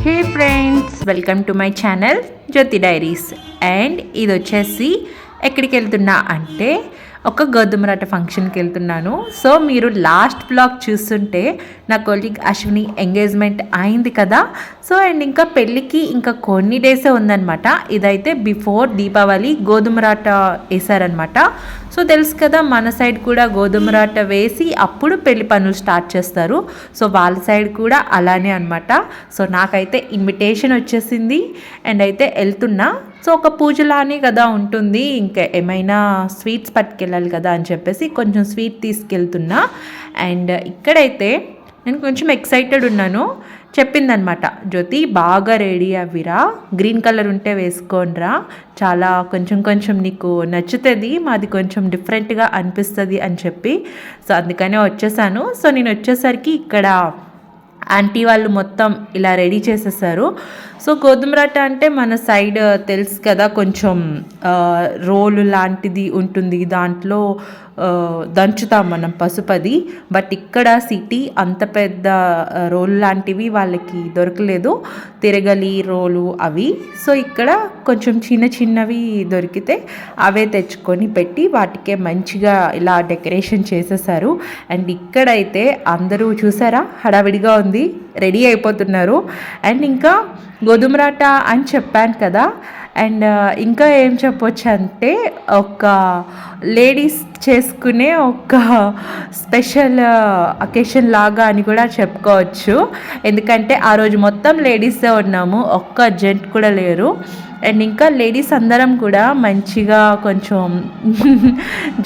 Hey friends, welcome to my channel Jyothi Diaries. And ఇది వచ్చేసి ఎక్కడికి వెళ్తున్నా అంటే ఒక గోధుమ రట్ట ఫంక్షన్కి వెళ్తున్నాను. సో మీరు లాస్ట్ బ్లాగ్ చూస్తుంటే నా కొలీగ్ అశ్విని ఎంగేజ్మెంట్ అయింది కదా. సో అండ్ ఇంకా పెళ్ళికి ఇంకా కొన్ని డేసే ఉందన్నమాట. ఇదైతే బిఫోర్ దీపావళి గోధుమ రాట వేసారనమాట. సో తెలుసు కదా, మన సైడ్ కూడా గోధుమ రాట వేసి అప్పుడు పెళ్లి పనులు స్టార్ట్ చేస్తారు. సో వాళ్ళ సైడ్ కూడా అలానే అనమాట. సో నాకైతే ఇన్విటేషన్ వచ్చేసింది అండ్ అయితే వెళ్తున్నా. సో ఒక పూజలానే కదా ఉంటుంది, ఇంకా ఏమైనా స్వీట్స్ పట్టుకెళ్ళాలి కదా అని చెప్పేసి కొంచెం స్వీట్ తీసుకెళ్తున్నా. అండ్ ఇక్కడైతే నేను కొంచెం ఎక్సైటెడ్ ఉన్నాను. చెప్పిందనమాట, జ్యోతి బాగా రెడీ అవ్విరా, గ్రీన్ కలర్ ఉంటే వేసుకోనరా, చాలా కొంచెం కొంచెం నీకు నచ్చుతుంది, మాది కొంచెం డిఫరెంట్గా అనిపిస్తుంది అని చెప్పి. సో అందుకనే వచ్చేసాను. సో నేను వచ్చేసరికి ఇక్కడ ఆంటీ వాళ్ళు మొత్తం ఇలా రెడీ చేసేసారు. సో గోధుమ రట్ట అంటే మన సైడ్ తెలుసు కదా, కొంచెం రోలు లాంటిది ఉంటుంది, దాంట్లో దంచుతాం మనం పసుపది. బట్ ఇక్కడ సిటీ అంత పెద్ద రోలు లాంటివి వాళ్ళకి దొరకలేదు, తిరగలి రోలు అవి. సో ఇక్కడ కొంచెం చిన్న చిన్నవి దొరికితే అవే తెచ్చుకొని పెట్టి వాటికే మంచిగా ఇలా డెకరేషన్ చేసేసారు. అండ్ ఇక్కడైతే అందరూ చూసారా, హడావిడిగా ఉంది, రెడీ అయిపోతున్నారు. అండ్ ఇంకా గోధుమ రాట అని చెప్పాను కదా. అండ్ ఇంకా ఏం చెప్పొచ్చు అంటే, ఒక లేడీస్ చేసుకునే ఒక స్పెషల్ అకేషన్ లాగా అని కూడా చెప్పుకోవచ్చు. ఎందుకంటే ఆ రోజు మొత్తం లేడీసే ఉన్నాము, ఒక్క జెంట్ కూడా లేరు. అండ్ ఇంకా లేడీస్ అందరం కూడా మంచిగా కొంచెం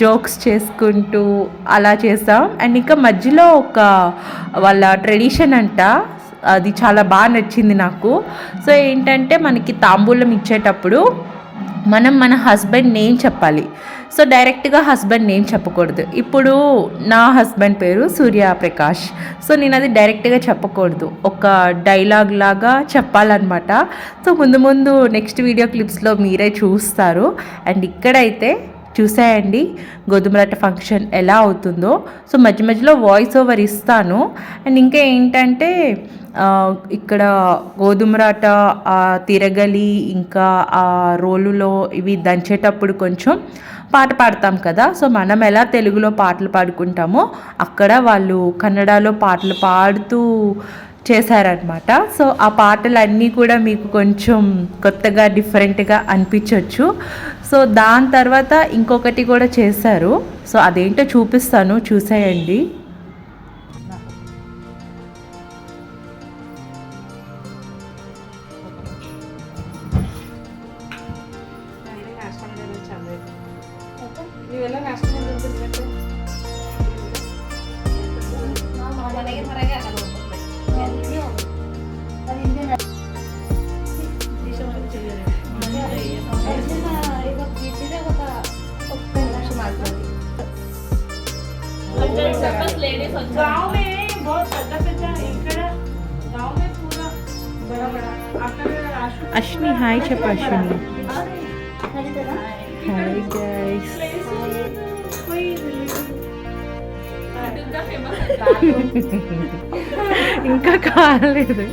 జోక్స్ చేసుకుంటూ అలా చేసాం. అండ్ ఇంకా మధ్యలో ఒక వాళ్ళ ట్రెడిషన్ అంట, అది చాలా బాగా నచ్చింది నాకు. సో ఏంటంటే మనకి తాంబూలం ఇచ్చేటప్పుడు మనం మన హస్బెండ్ నేమ్ చెప్పాలి. సో డైరెక్ట్గా హస్బెండ్ నేమ్ చెప్పకూడదు. ఇప్పుడు నా హస్బెండ్ పేరు సూర్యప్రకాష్. సో నేను అది డైరెక్ట్గా చెప్పకూడదు, ఒక డైలాగ్ లాగా చెప్పాలన్నమాట. సో ముందు ముందు నెక్స్ట్ వీడియో క్లిప్స్లో మీరే చూస్తారు. అండ్ ఇక్కడైతే చూసాయండి గోధుమ రట్ట ఫంక్షన్ ఎలా అవుతుందో. సో మధ్య మధ్యలో వాయిస్ ఓవర్ ఇస్తాను. అండ్ ఇంకా ఏంటంటే ఇక్కడ గోధుమ రట్ట తిరగలి ఇంకా ఆ రోలులో ఇవి దంచేటప్పుడు కొంచెం పాట పాడతాం కదా. సో మనం ఎలా తెలుగులో పాటలు పాడుకుంటామో అక్కడ వాళ్ళు కన్నడలో పాటలు పాడుతూ చేశారనమాట. సో ఆ పాటలన్నీ కూడా మీకు కొంచెం కొత్తగా డిఫరెంట్గా అనిపించవచ్చు. సో దాని తర్వాత ఇంకొకటి కూడా చేశారు. సో అదేంటో చూపిస్తాను, చూసేయండి. गाँव में बहुत अच्छा ఇక్కడ गाँव में पूरा बड़ा बड़ा अక్కడ అశ్విని హాయ్ చెప్పు. Ashwini hi guys. ఇంకా కాలేదు.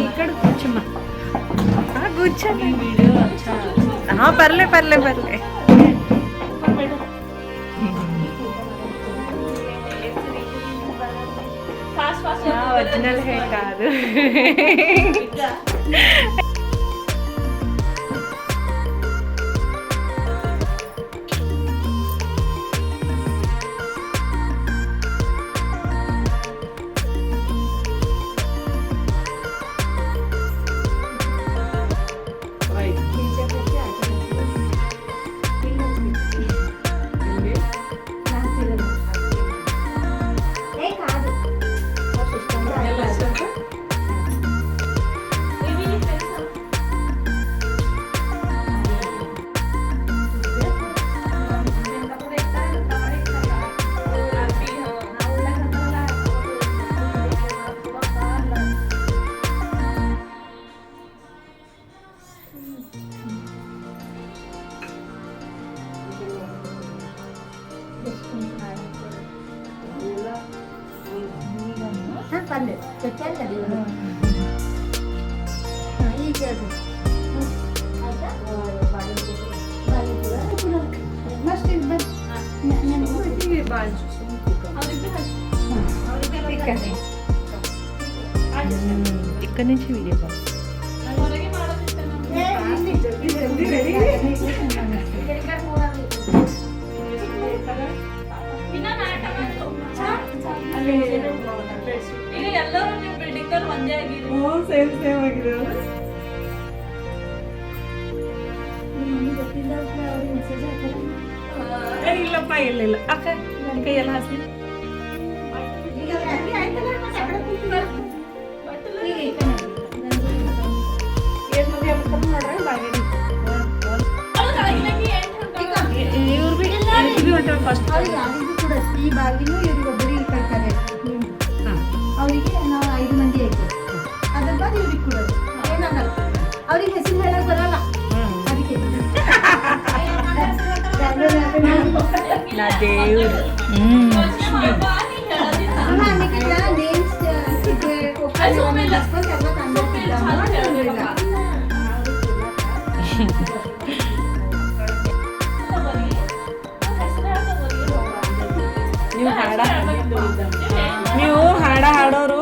ఇక్కడ కూర్చోమ్మా కూర్చోండి పర్లే పర్లే పర్లే ఒరిజినల్ హెయిర్ కాదు పర్లేదు పెట్టాను కదా ఇక్కడ నుంచి వీడియో కాల్ ಸೇಮ್ ಸೇಮ್ ಆಗಿದೆ ಇಲ್ಲಪ್ಪ ಇಲ್ಲ ಅಕ್ಕ ಕೈಯೆಲ್ಲ ಹಾಸಿ ನೋಡ್ರಿ ಬಾಗಿಡಿ ಇವ್ರು ಫಸ್ಟ್ ಕೂಡ ಈ ಬಾಗಿಲು ಇವ್ರಿಗೊಬ್ಬರಿಗೆ ಕಟ್ತಾರೆ ಅವರಿಗೆ ನಾವು 5 ಮಂದಿ ಆಯ್ತು ಅದ್ರ ಬಾದ್ ಇವ್ರಿಗೆ ಕೊಡೋದು ಏನಾಗಲ್ಲ ಅವ್ರಿಗೆ ಹೆಸರು ಹೇಳಕ್ ಬರಲ್ಲ ಅದಕ್ಕೆ నా దేవుడు ನೀವು ಹಾಡ ಹಾಡೋರು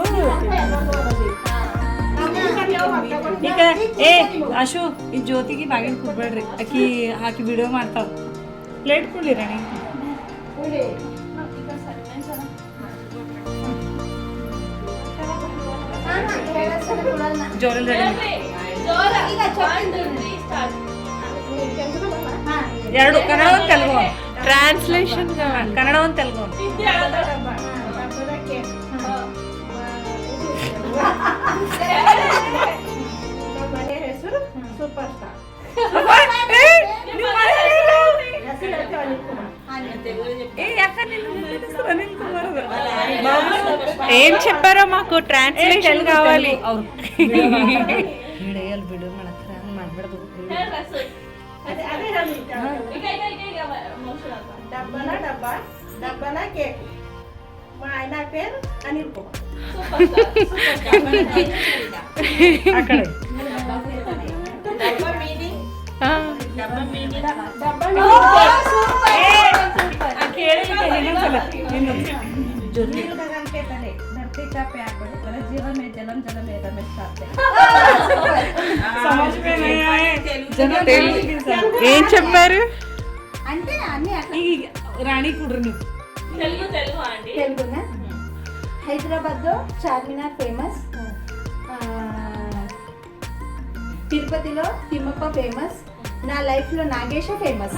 ಈಗ ಏ ಅಶು ಈ ಜ್ಯೋತಿಗೆ ಬಾಗಿಲು ಕೊಡ್ಬೇಡ್ರಿ ಆಕಿ ಹಾಕಿ ವಿಡಿಯೋ ಮಾಡ್ತಾವ ಪ್ಲೇಟ್ ಕೊಡ್ಲಿ ರಾಣಿ ಜೋರಲ್ಲಿ ಎರಡು ಕನ್ನಡ ಒಂದು ತೆಲುಗು ట్రాన్స్లేషన్ ಕನ್ನಡ ಒಂದು ತೆಲುಗು ಮನೆ ಹೆಸರು ಸೂಪರ್ ಸ್ಟಾರ್ ఏం చెప్పారో మాకు ట్రాన్స్లేషన్ కావాలి వీడియో ಮಾಡಕ್ಕೆ ಮಾಡ್ಬಿಡ್ಬೋದು డబ్బన డబ్బా డబ్బన కేక్ మా ఆయన పేరు అనిల్ కుమార్ అక్కడ డబ్బా మీనింగ్ धरती का प्यार पड़े जीवन में जन्म जन्म रमेश ఏం చెప్పారు అంటే అన్ని రాణి కుడ్రు నువ్వు తెలుగునా హైదరాబాద్ లో చార్మినార్ ఫేమస్ తిరుపతిలో తిమ్మప్ప ఫేమస్ నా లైఫ్ లో నాగేశ ఫేమస్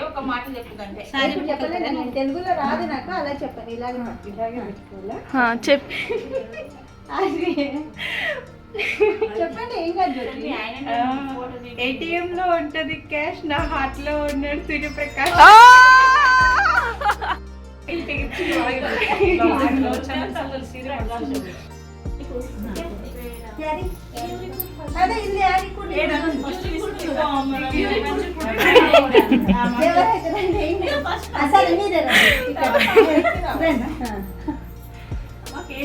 ఒక మాట చెప్పుదంటే చెప్పలేదు నేను తెలుగులో రాదు నాకు అలా చెప్పాను ఇలాగే పెట్టుకోవాలా చెప్పండి ఏం కాదు ఏటీఎం లో ఉంటది క్యాష్ నా హార్ట్ లో ఉన్నాడు సూర్యప్రకాష్ ಯಾರಿ ಅದೇ ಇಲ್ಲಿ ಯಾರಿ ಕೂಡ అసలు మీరే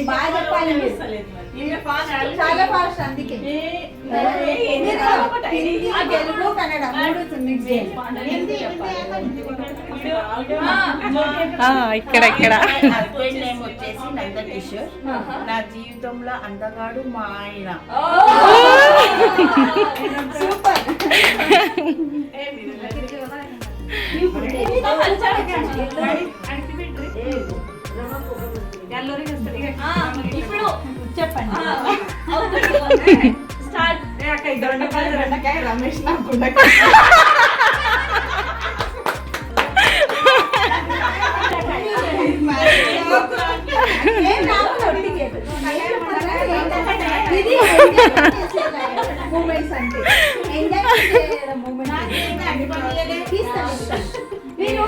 బాగా చెప్పాలి చాలా ఫాస్ట్ అందుకే తెలుగు కన్నడ మూడు మిక్స్ చేయాలి ఇక్కడ ఇక్కడ హస్బెండ్ నేమ్ వచ్చేసి నందకిషోర్. నా జీవితంలో అందగాడు మా ఆయన. సూపర్ ఇప్పుడు చెప్పండి స్టార్ట్. రమేష్ నాకు ఇది మూమెంట్స్ అంటే ఎంజాయ్ చేయడం మూమెంట్స్ మీరు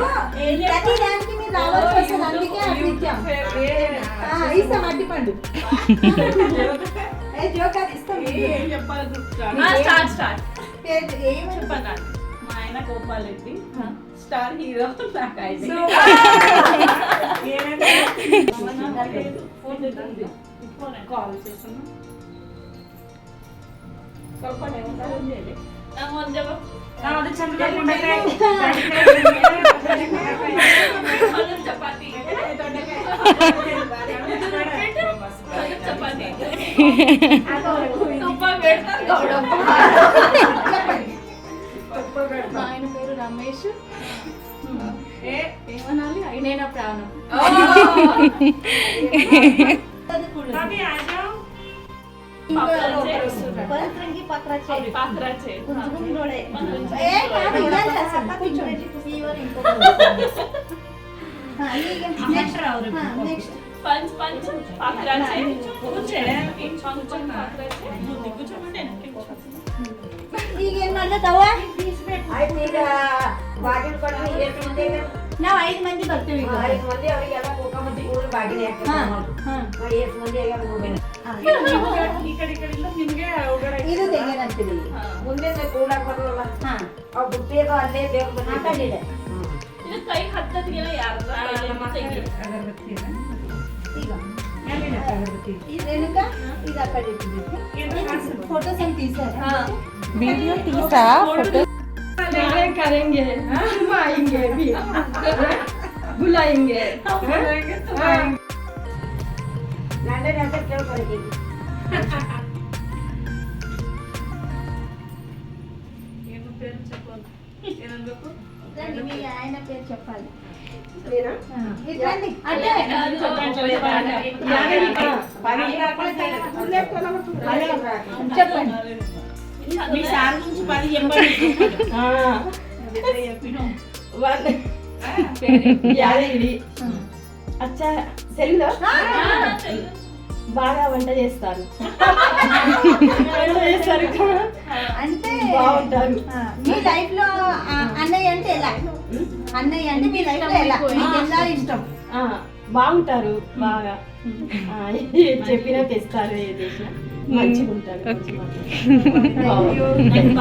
ప్రతి దానికి మీరు రావాల్సి వస్తుంది అందుకే అట్లా ఇచ్చాం ఇస్తాం అట్టిపండు జోకర్ ఇస్తాం స్టార్ట్ స్టార్ట్ ఏమని చెప్పండి. మా ఆయన గోపాలరెడ్డి స్టార్ హీరో నాకు అయితే కాల్ చేస్తున్నా చపాతి ఆయన పేరు రమేష్. ఏమనాలి అయినైనా ప్రాణం. నెక్స్ట్ ಈಗೇನ್ ಮಾಡ್ಲತ್ತವ ನಾವು 5 ಮಂದಿ ಬರ್ತೀವಿ ಈಗ. ಇದು ತೆಗೆನಂತೀವಿ ಮುಂದೆ ಕೂಡಕ್ ಬರಲ್ಲ. ಅವ್ ಬುಟ್ಟಿಯದು ಅಲ್ಲೇ ದೇವ್ರ ಮಾತಾಡಿದೆ ಕೈ ಹತ್ತದ್ಗೆಲ್ಲ ಯಾರ ಈಗ రేణుక ఇది అక్కడ ఇట్టింది ఫోటోస్ అని తీసారా వీడియో తీసా ఫోటో करेंगे आएंगे भी बुलाएंगे. లండన్ అంటే కేಳ್ಕೊಳ್ತೀವಿ. ಏನು పేరు చెప్పాలి ఏనಬೇಕು రండి మీ ఆయన పేరు చెప్పాలి నేనా? ఇట్లండి అంటే చెప్పండి మీ సార్ నుంచి 10 చెప్పండి. యాదగిరి. అచ్చా సెల్లో బాగా వంట చేస్తారు. అంటే బాగుంటారు. మీ లైఫ్ లో అన్నయ్య అంటే ఎలా అన్నయ్య అంటే మీ లైఫ్ లో ఎలా మీకు ఎలా ఇష్టం బాగుంటారు బాగా. చెప్పినా తెస్తారు ఏ చేసినా మంచిగా ఉంటారు.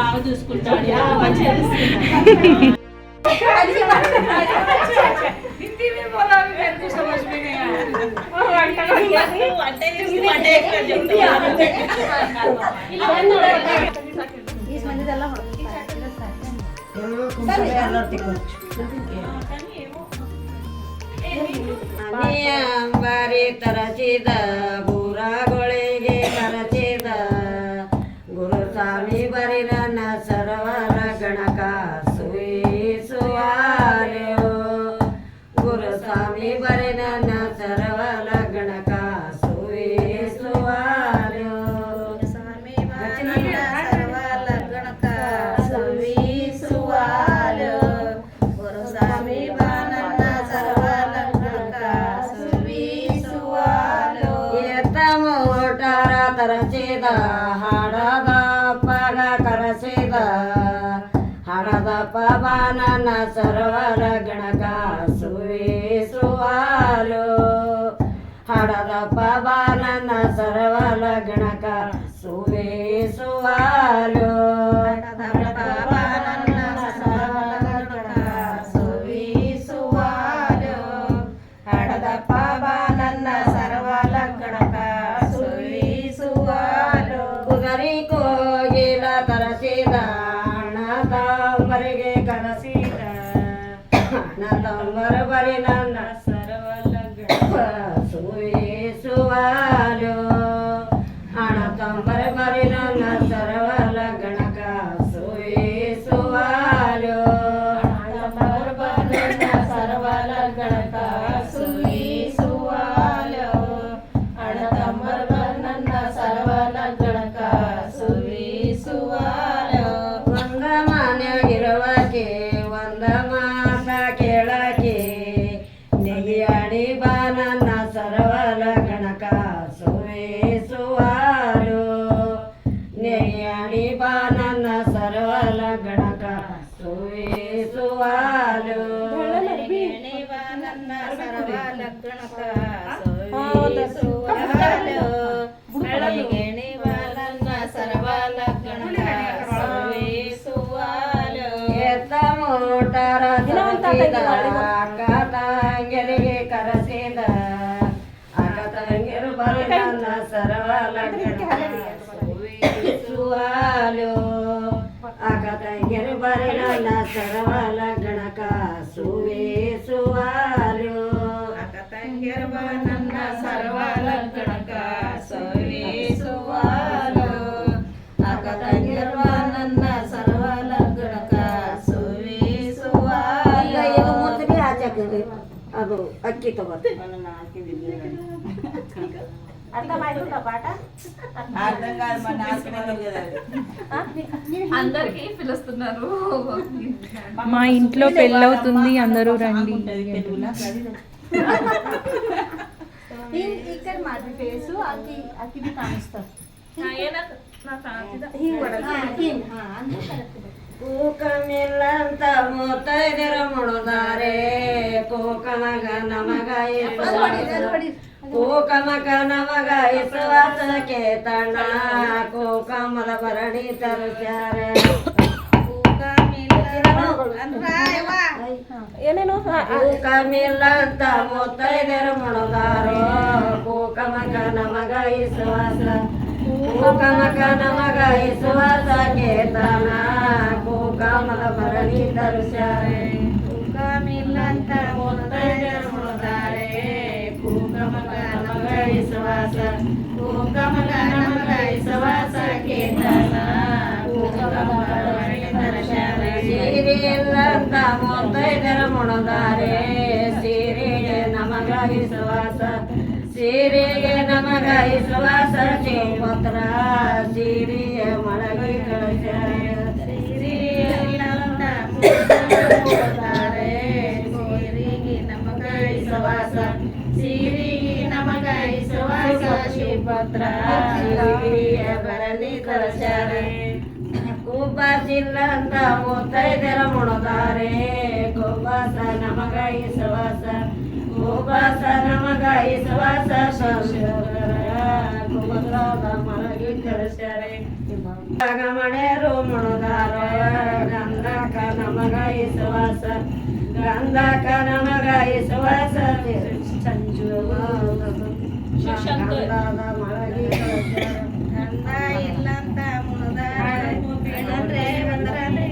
బాగా చూసుకుంటాడు. మంచిగా చూసుకుంటారు. हिंदी में बोला मेरे को समझ में नहीं आया. ఈ మందిదెಲ್ಲ ಬಾರಿ ತರಚಿದ ಬೂರಗೊಳಿಗೆ ತರಚಿದ ಗುರುಸ್ವಾಮಿ ಬರಿರನ ಸರ್ವರ ಗಣಕ ಸುಯಿಸುವಾರ್ಯೋ ಗುರುಸ್ವಾಮಿ ಬರಿರನ ಸರ್ವರ ಗಣಕ ಸುಯಿಸುವಾರ್ಯೋ ಸ್ವಾಮಿ ಬರಿರನ ಸರ್ವರ ಗಣಕ ಸುಯಿಸುವಾರ್ಯೋ ಗುರುಸ್ವಾಮಿ ಬರಿರನ ಸರ್ವರ ಗಣಕ ಸುಯಿಸುವಾರ್ಯೋ ಎತ್ತಮೋ ಓಟಾರ ತರಚಿದ ಹಾಡದ ಪಗ ಕರಸಿದ ಹಾಡದ ಪವನನ ಸರ್ವರ ಗಣಕ ಸುಯಿಸುವಾರ್ಯೋ ಹಾಡದ ಪವನನ ಸರ್ವರ ಗಣಕ ಸು ಸುವಾಲು ಬಾಬಾ ನನ್ನ ಸರವಲಗಣಕ ಸುವಿಸುವಾಲು ಹಡದಪ್ಪ ಬಾ ನನ್ನ ಸರ್ವಲಗಣಕ ಸುವಿಸುವಾಲು ಕುದರಿ ಕೋಗಿಲ ತರಸಿದ ಹಣ ತಾಂಬರಿಗೆ ಕರಸಿದ ಹಣ ತಾಂಬರ ಬರಿ ನನ್ನ ಸರ್ವಲಗಣಕ ಸುವಿಸುವಾಲು ಹಣ ತಾಂಬರ ಬರಿ ನನ್ನ ಸರ್ವಲಗಣಕ ಸುವಿಸುವಾಲು ಹಣ ತಾಂಬರ ಬರಿ ನನ್ನ ಸರ್ವಲಗಣಕ ಸುವಿಸುವಾಲು ಹಣ ತಾಂಬರ ಬರಿ ನನ್ನ ಸರ್ವಲಗಣಕ ಸುವಿಸುವಾಲು ಒಂದ ಮನೆಯಾಗಿರುವಕ್ಕೆ ಒಂದ ಮಾತ ಕೇಳಕ್ಕೆ ನೆಗಿಯಾಡಿ ಬಾ ನನ್ನ ಸರ್ವಲಗಣಕ ಸುವಿಸುವಾಲು ನೆಗಿಯಾಡಿ ಬಾ ನನ್ನ ಸರ್ವಲಗಣಕ ಸುವಿಸುವಾಲು ನೆಗಿಯಾಡಿ ಬಾ ನನ್ನ ಸರ್ವಲಗಣಕ ಸುವಿಸುವಾಲು ನೆಗಿಯಾಡಿ ಬಾ ನನ್ನ ಸರ್ವಲಗಣಕ ಸುವಿಸುವಾಲು ಎತ್ತ ಮೋಟರ ಅಕ್ಕ ತಂಗಿರಿಗೆ ಕರೆಸಿದ ಅಕ್ಕ ತಂಗಿರು ಬರಿ ನನ್ನ ಸರ್ವಲಗಣಕ ಸುವಿಸುವಾಲು ಅಕ್ಕ ತಂಗಿರು ಬರಿ ನನ್ನ ಸರ್ವಲಗಣಕ ಸುವಿಸುವಾಲು ಅಕ್ಕ ತಂಗಿರು ಬರಿ ನನ್ನ ಸರ್ವಲಗಣಕ ಸುವಿಸುವಾಲು ಅಕ್ಕ ತಂಗಿರು ಬರಿ ನನ್ನ ಸರ್ವಲಗಣಕ ಸುವಿಸುವಾಲು ಇದು ಮುದ್ರಿ ಆಚೆ ಅದು ಅಕ್ಕಿ ತಗೋತ ಅರ್ಥ ಮಾಡಿಲ್ಲ ಪಾಠ అర్థం కాదు మరి నాకు తెలియదు అది. అందరికి పిలుస్తున్నారు మా ఇంట్లో పెళ్ళవుతుంది అందరూ రండి ఉంటది తెలుగులో ఇక్కడ మాది ఫేసు అక్కి అక్కిని కానిస్తారు ಕೂಕಮಿಲ್ಲಂತ ಮುತ್ತೈದರ ಮುಳುದಾರೆ ಕೂಕಮಗ ನಮಗ ಕೂಕಮಗ ನಮಗ ಇಸುವಾಸ ಕೇತಣ್ಣ ಕೂಕಮದ ಭರಣಿ ತರುತ್ಯಾರೆ ಕೂಕಮಿಲ್ಲಂತ ಮುತ್ತೈದರ ಮುಳುದಾರೋ ಕೂಕಮಗ ನಮಗ ಇಸುವಾಸ ಕೂಕಮಗ ನಮಗ ಇಸುವಾಸ ಕೇತನ ಕೂಕಮದ ಭರಣಿ ತರುತ್ಯಾರೆ ಕೂಕಮಿಲ್ಲಂತ ಮುತ್ತೈದರ ಮುಳುದಾರೆ ಕೂಕಮಗ ನಮಗ ಇಸುವಾಸ ಕೂಕಮಗ ನಮಗ ಇಸುವಾಸ ಕೇತನ ಕೂಕಮದ ಭರಣಿ ತರುತ್ಯಾರೆ ಸೀರೆ ಇಲ್ಲಂತ ಮುತ್ತೈದರ ಮುಳುದಾರೆ ಸೀರೆಗೆ ನಮಗ ಇಸುವಾಸ ಸೀರೆಗೆ ನಮಗ ಇಸುವಾಸ ಪತ್ರ ಸೀರೆಯ ಮಳಗಿ ಕಳಿಸ್ಯಾರೆ ಸೀರೆಯಲ್ಲಂತ ಮುಳುದಾರೆ ಸೀರೆಗೆ ನಮಗ ಇಸುವಾಸ ಸೀರೆಗೆ ನಮಗ ಇಸುವಾಸ ಶಿವಪತ್ರ ಸೀರೆಯ ಭರಣಿ ಕಳಿಸ್ಯಾರೆ ಕುಬ್ಬಾಸಿಲ್ಲಂತ ಮುತ್ತೈದರ ಮುಳುದಾರೆ ಕುಬ್ಬಾಸ ನಮಗ ಇಸುವಾಸ ಕುಬ್ಬಾಸ ನಮಗ ಇಸುವಾಸ ಕುಬ್ಬದ ಮಲಗಿ ಕಳಿಸ್ಯಾರೆ ಮಣೆರು ಮುಳುದಾರ ಗಂಧಕ ನಮಗ ಇಸುವಾಸ ಗಂಧಕ ನಮಗ ಇಸುವಾಸ ಸಂಜು ಗಂಧದ ಮಲಗಿ ಕಳಿಸ್ಯಾರೆ ಗಂಧ ಇಲ್ಲಂತ ಮುಳುದಾರ ಅಂದ್ರೆ ಬಂದ್ರಿ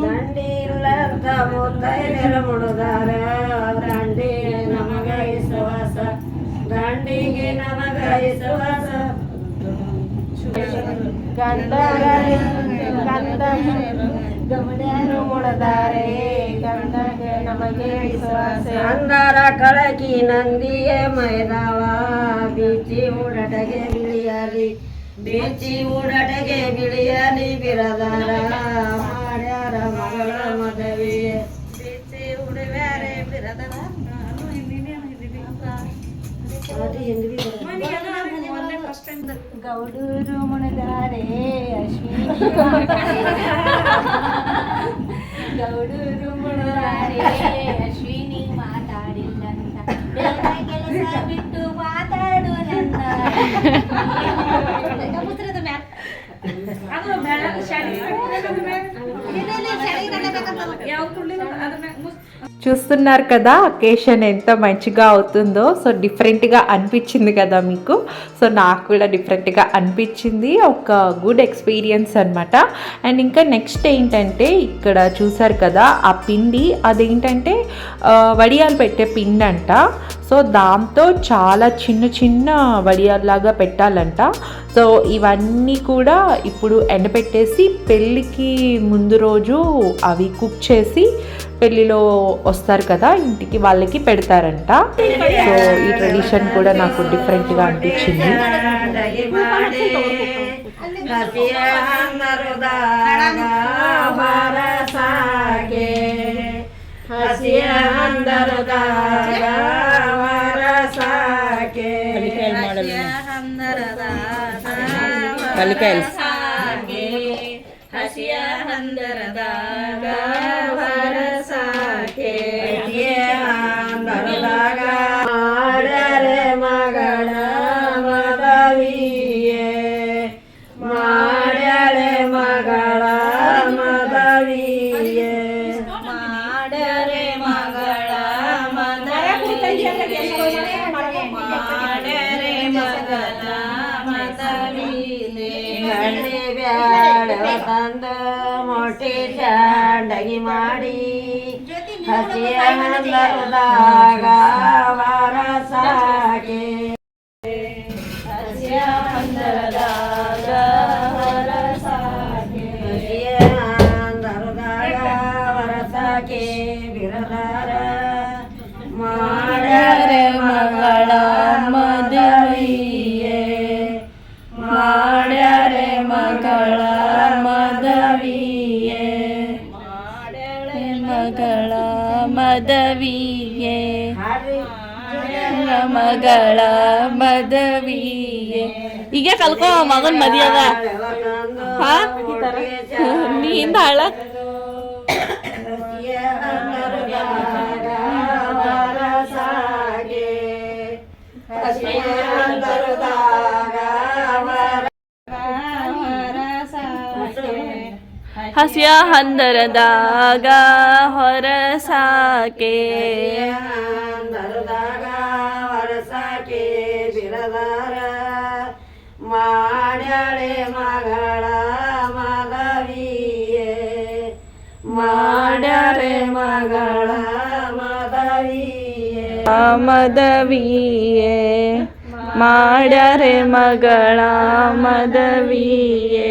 ದಂಡಿ ಇಲ್ಲಂತ ಮುತ್ತೈದರ ಮುಳುದಾರ ದಂಡಿ ನಮಗ ಇಸುವಾಸ ದಂಡಿಗೆ ನಮಗ ಇಸುವಾಸ ಗಮಡ್ಯಾರು ಮುಳದಾರೆ ಗಂಧಗೆ ನಮಗೆ ವಿಶ್ವಾಸ ಅಂದಾರ ಕಳಕಿ ನಂದಿಯೇ ಮೈದಾವ ಬೀಚಿ ಉಡಟಗೆ ಬಿಳಿಯಲಿ ಬೀಚಿ ಉಡಟಗೆ ಬಿಳಿಯಲಿ ಬಿರದಾರ ಮಾಡ್ಯಾರ ಮಗಳ ಮದುವೆ ಬೀಚಿ ಉಡುವ್ಯಾರೆ ಬಿರದಾರ ಹಿಂದಿ ಗೌಡೂರು ಮುಣದಾರೆ ಅಶ್ವಿನಿ ಗೌಡೂರು ಮುಣದಾರೆ ಅಶ್ವಿನಿ ಮಾತಾಡಿಲ್ಲಂತ ಕೆಲಸ ಬಿಟ್ಟು ಮಾತಾಡು ನನ್ನ ಪುತ್ರದ ಮ್ಯಾಲ್ చూస్తున్నారు కదా అకేషన్ ఎంత మంచిగా అవుతుందో. సో డిఫరెంట్గా అనిపించింది కదా మీకు. సో నాకు కూడా డిఫరెంట్గా అనిపించింది. ఒక గుడ్ ఎక్స్పీరియన్స్ అనమాట. అండ్ ఇంకా నెక్స్ట్ ఏంటంటే ఇక్కడ చూసారు కదా ఆ పిండి, అదేంటంటే వడియాలు పెట్టే పిండి అంట. సో దాంతో చాలా చిన్న చిన్న వడియాల్లాగా పెట్టాలంట. సో ఇవన్నీ కూడా ఇప్పుడు ఎండపెట్టేసి పెళ్ళికి ముందు రోజు అవి కుక్ చేసి పెళ్ళిలో వస్తారు కదా ఇంటికి, వాళ్ళకి పెడతారంట. సో ఈ ట్రెడిషన్ కూడా నాకు డిఫరెంట్గా అనిపించింది. ಮಾಡರೆ ಮಗಳ ಮದವಿಯೇ ಮಾಡರೆ ಮಗಳ ಮದವಿಯೇ ಮಾಡರೆ ಮಗಳ ಮದವಿಯೇ ಮಾಡರೆ ಮಗಳ ಮದವಿಯೇ ಹಳ್ಳಿ ಬ್ಯಾಡವ ತಂದು ಮೊಟ್ಟೆ ಚಾಂಡಗಿ ಮಾಡಿ ಹಸಿಯ ಹಂದರದಾಗ ವರಸಾಕೆ ಹಸಿಯ ಹಂದರದಾಗ ವರಸಾಕೆ ಹಸಿಯ ಹಂದರದಾಗ ವರಸಾಕೆ ಬಿರದಾರ ಮಾಡರೆ ಮಗಳ ಮದವಿಯೇ ಮಾಡರೆ ಮಗಳ ಮದವಿಯೇ ಮಗಳ ಮದವಿಯೇ ಮಗಳ ಮದವಿಯೇ. ಈಗ ಕಲ್ಕೋ ಮಗನ್ ಮದಿಯದ ನೀನ್ ಹಾಳ ಹಸಿಯ ಹಂದರದಾಗ ಹೊರಸಾಕೆ ಹಂದರದಾಗ ಹೊರಸಾಕೆ ಬಿರದಾರ ಮಾಡ್ಯಾಳೆ ಮಗಳ ಮದವಿಯೇ ಮಾಡ್ಯಾರೆ ಮಗಳ ಮದವಿಯೇ ಮದವಿಯೇ ಮಾಡ್ಯಾರೆ ಮಗಳ ಮದವಿಯೇ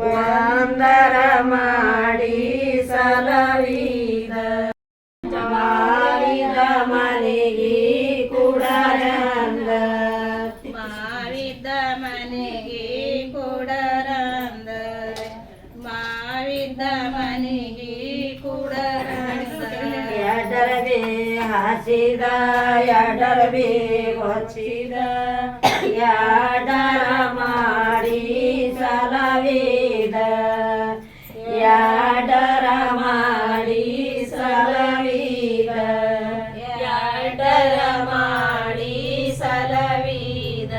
ವಂದರ ಮಾಡಿ ಸಲವಿದ ಮಾವಿದ ಮನೆಗೆ ಕುಡರಂದ ಮಾವಿದ ಮನೆಗೆ ಕುಡರಂದ ಮಾವಿದ ಮನೆಗೆ ಕುಡರಂದ ಎಡರಬೆ ಹಾಸಿದ ಎಡರಬೆ ಹೊಚ್ಚಿದ ಯಾಡರ ಮಾಡಿ ಸಲವಿದ ಯಾಡರ ಮಾಡಿ ಸಲವಿದ ಯಾಡರ ಮಾಡಿ ಸಲವಿದ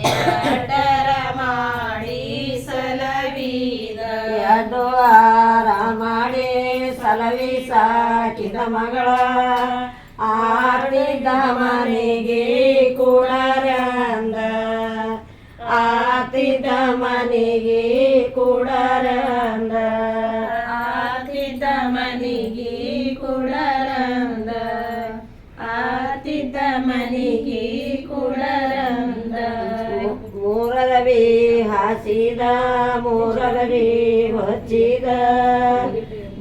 ಯಾಡರ ಮಾಡಿ ಸಲವಿದ ಎರಡು ವಾರ ಮಾಡಿ ಸಲವಿ ಸಾಕಿದ ಮಗಳ ಆತಿದ್ದ ಮನೆಗೆ ಕುಡರಂದ ಆತಿದ್ದ ಮನೆಗೆ ಕುಡರಂದ ಆತಿದ್ದ ಮನೆಗೆ ಕುಡರಂದ ಆತಿದ್ದ ಮನೆಗೆ ಕುಡರಂದ ಮೂರರವಿ ಹಾಸಿದ ಮೂರರವಿ ಹೊಚ್ಚಿದ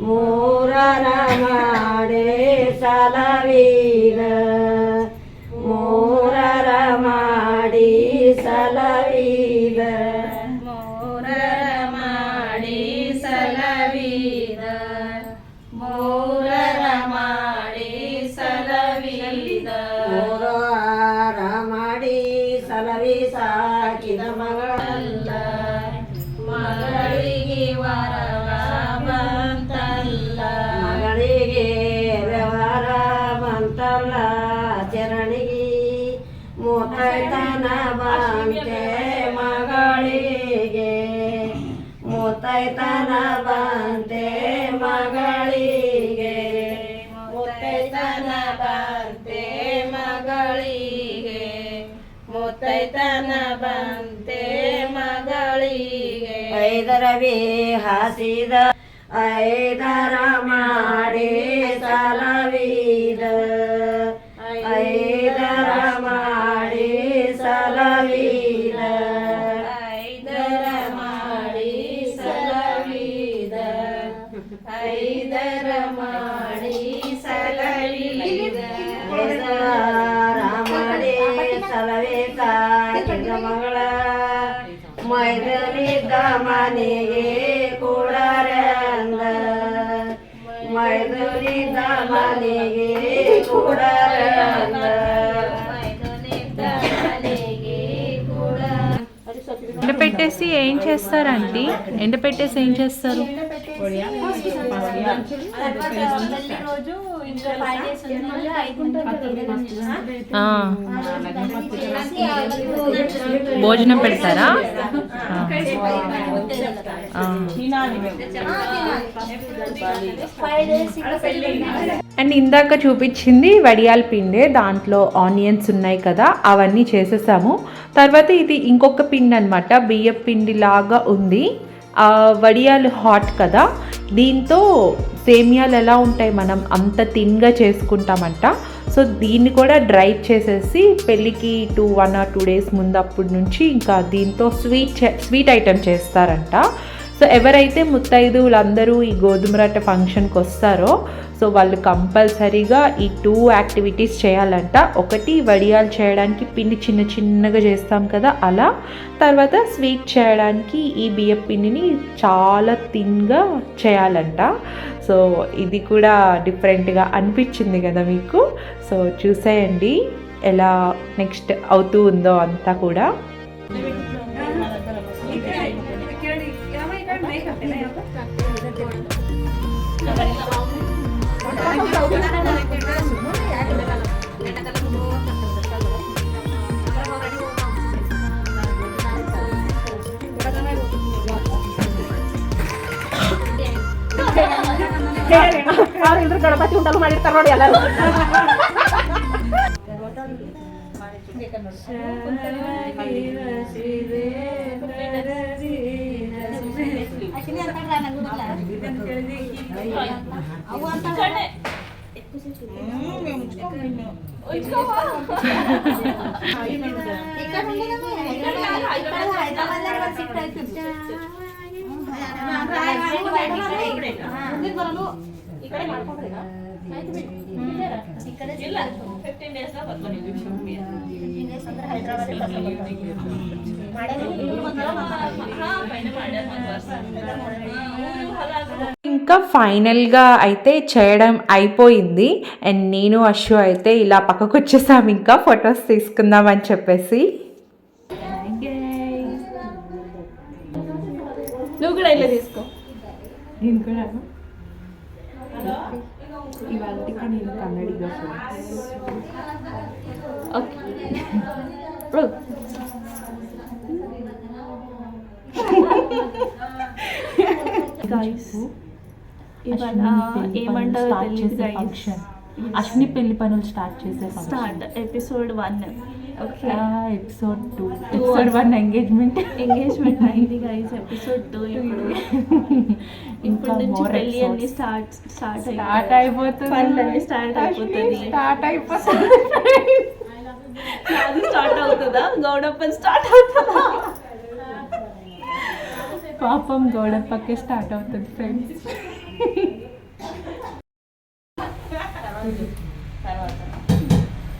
ಮೂರರ ಮಾಡೆ ಸಲವಿದ ಮೂರರ ಮಾಡಿ ಸಲವಿದ ಮೂರರ ಮಾಡಿ ಸಲವಿದ ಮೂರರ ಮಾಡಿ ಸಲವಿದ ಮೂರರ ಮಗಳಿಗೆ ಮುತ್ತೈತನ ಬಂತೆ ಮಗಳಿಗೆ ಮುತ್ತೈತನ ಬಂತೆ ಮಗಳಿಗೆ ಐದರವಿ ಹಾಸಿದ ಐದರ ಮಾಡಿ ಸಲವಿದ ಐದರ ಮಾಡಿ ಸಲವಿದ ಐದರ ಮಾಡಿ ಸಲವಿದ ಐದರ ಮಾಡಿ ಸಲವಿದ ಮಾಡಿ ಸಲವೇ ಕಾಯ್ದ ಮಗಳ ಮೈದನಿದ್ದ ಮನೆಗೆ ಕೂಡರಂದ ಮೈದನಿದ್ದ ಮನೆಗೆ ಕೂಡರಂದ ಮೈದನಿದ್ದ ಮನೆಗೆ ಕೂಡ ఎండపెట్టేసి ఏం చేస్తారండి? ఎండపెట్టేసి ఏం చేస్తారు? రోజు ఇంట్లో 5 days ఉంది, మళ్ళీ 5 ఉంటుంది. భోజనం పెడతారా? అండ్ ఇందాక చూపించింది వడియాల పిండే, దాంట్లో ఆనియన్స్ ఉన్నాయి కదా, అవన్నీ చేసేసాము. తర్వాత ఇది ఇంకొక పిండి అనమాట, బియ్యం పిండి లాగా ఉంది. వడియాలు హాట్ కదా, దీంతో సేమియాలు ఎలా ఉంటాయి మనం అంత థిన్గా చేసుకుంటామంట. సో దీన్ని కూడా డ్రై చేసేసి పెళ్ళికి 1 or 2 days ముందు అప్పటి నుంచి ఇంకా దీంతో స్వీట్ ఐటెం చేస్తారంట. సో ఎవరైతే ముత్తైదువులందరూ ఈ గోధుమ రొట్టె ఫంక్షన్కి వస్తారో సో వాళ్ళు కంపల్సరీగా ఈ 2 యాక్టివిటీస్ చేయాలంట. ఒకటి వడియాలు చేయడానికి పిండి చిన్న చిన్నగా చేస్తాం కదా అలా, తర్వాత స్వీట్ చేయడానికి ఈ బియ్యం పిండిని చాలా థిన్గా చేయాలంట. సో ఇది కూడా డిఫరెంట్గా అనిపించింది కదా మీకు. సో చూసేయండి ఎలా నెక్స్ట్ అవుతూ ఉందో అంతా కూడా. ಗಣಪತಿ ಉಂಟಲು ಮಾಡಿರ್ತಾರೆ ನೋಡಿ ಎಲ್ಲರೂ. ఇంకా ఫైనల్గా అయితే చేయడం అయిపోయింది. అండ్ నేను అశు అయితే ఇలా పక్కకు వచ్చేసాము ఇంకా ఫొటోస్ తీసుకుందాం అని చెప్పేసి. నువ్వు కూడా ఇలా తీసుకో. నేను కూడా ఇవాళకి నేను కన్నడిగా ఓకే ఏమంటారు అశ్విని పెళ్లి పనులు స్టార్ట్ చేసే start episode 1. Okay episode 2. Episode 1 engagement అయింది గైస్. ఎపిసోడ్ 2 ఇప్పుడు నుంచి పెళ్లి అన్ని స్టార్ట్ అయిపోతుంది. పనులన్నీ స్టార్ట్ అయిపోతుంది. అది స్టార్ట్ అవుతుందా? గౌడప్పని స్టార్ట్ అవుతుందా? పాపం గౌడప్పకే స్టార్ట్ అవుతుంది ఫ్రెండ్స్.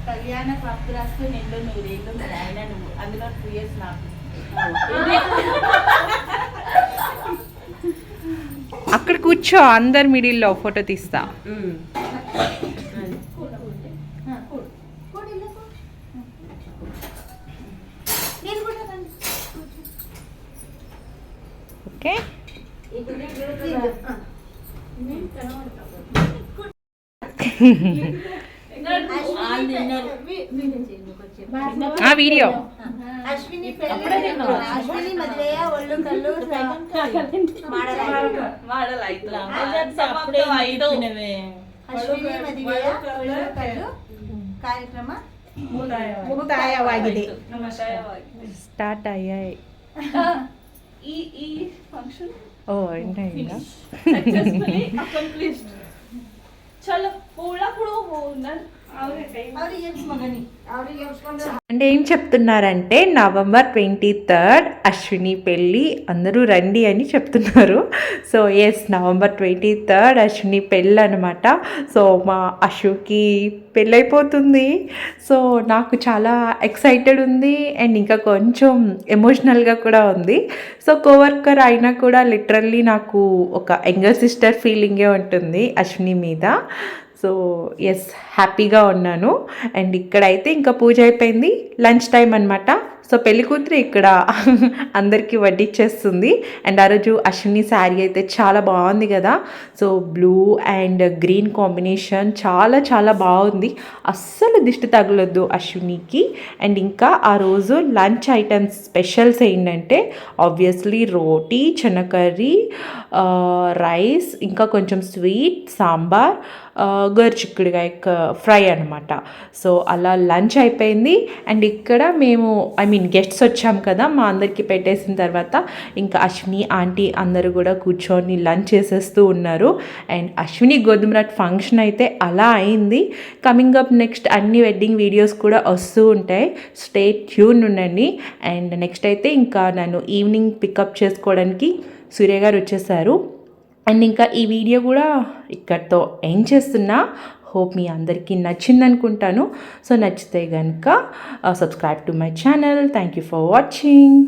కళ్యాణ ప్రాప్తిరస్తు నిండు నూరేళ్ళు ఆయన నువ్వు అందులో 2 years నాకు. అక్కడ కూర్చో, అందరు మిడిల్లో ఫోటో తీస్తా. ఓకే ఆ వీడియో ಅಶ್ವಿನಿ ಅಶ್ವಿನಿ ಮದುವೆಯ ಒಳ್ಳು ಕಲ್ಲು ಮಾಡಲಾಯ್ತು ಅಶ್ವಿನಿ ಮದುವೆಯ ಒಳ್ಳು ಕಲ್ಲು ಕಾರ್ಯಕ್ರಮ ಮುಕ್ತಾಯವಾಗಿದೆ. స్టార్ట్ అయ్యాయి. ఈ ఫంక్షన్ ఓ అయినా సక్సెస్ఫుల్లీ అకంప్లిష్డ్. చలో పూలప్పుడు ఉన్నారు ಅವ್ರಿಗೆ ಎಬ್ಸ್ ಮಗನಿ ಅವ್ರಿಗೆ ಎಬ್ಸ್ಕೊಂಡು అంటే ఏం చెప్తున్నారంటే November 23rd అశ్విని పెళ్ళి అందరూ రండి అని చెప్తున్నారు. So yes November 23rd Ashwini పెళ్ళి అనమాట. సో మా అశుకి పెళ్ళైపోతుంది. సో నాకు చాలా ఎక్సైటెడ్ ఉంది అండ్ ఇంకా కొంచెం ఎమోషనల్గా కూడా ఉంది. సో కోవర్కర్ అయినా కూడా లిటరల్లీ నాకు ఒక యంగర్ సిస్టర్ ఫీలింగే ఉంటుంది అశ్విని మీద. సో ఎస్ హ్యాపీగా ఉన్నాను. అండ్ ఇక్కడైతే ఇంకా పూజ అయిపోయింది, లంచ్ టైం అనమాట. సో పెళ్లి కూతురు ఇక్కడ అందరికీ వడ్డిచ్చేస్తుంది. అండ్ ఆ రోజు అశ్విని శారీ అయితే చాలా బాగుంది కదా. So blue and green combination చాలా చాలా బాగుంది, అస్సలు దిష్టి తగలొద్దు అశ్వినికి. అండ్ ఇంకా ఆ రోజు లంచ్ ఐటమ్స్ స్పెషల్స్ ఏంటంటే ఆబ్వియస్లీ రోటీ, చెన కర్రీ, రైస్, ఇంకా కొంచెం స్వీట్, సాంబార్, గోరుచిక్కుడుకాయ ఫ్రై అనమాట. సో అలా లంచ్ అయిపోయింది. అండ్ ఇక్కడ మేము గెస్ట్స్ వచ్చాం కదా, మా అందరికీ పెట్టేసిన తర్వాత ఇంకా అశ్విని ఆంటీ అందరూ కూడా కూర్చొని లంచ్ చేసేస్తూ ఉన్నారు. అండ్ అశ్విని గోధుమరాట్ ఫంక్షన్ అయితే అలా అయింది. కమింగ్ అప్ నెక్స్ట్ అన్ని వెడ్డింగ్ వీడియోస్ కూడా వస్తూ ఉంటాయి, స్టే ట్యూన్ ఉండండి. అండ్ నెక్స్ట్ అయితే ఇంకా నన్ను ఈవినింగ్ పికప్ చేసుకోవడానికి సూర్య గారు వచ్చేసారు. అండ్ ఇంకా ఈ వీడియో కూడా ఇక్కడితో ఎండ్ చేస్తున్నా. హోప్ మీ అందరికీ నచ్చింది అనుకుంటాను. సో నచ్చితే కనుక subscribe to my channel. Thank you for watching.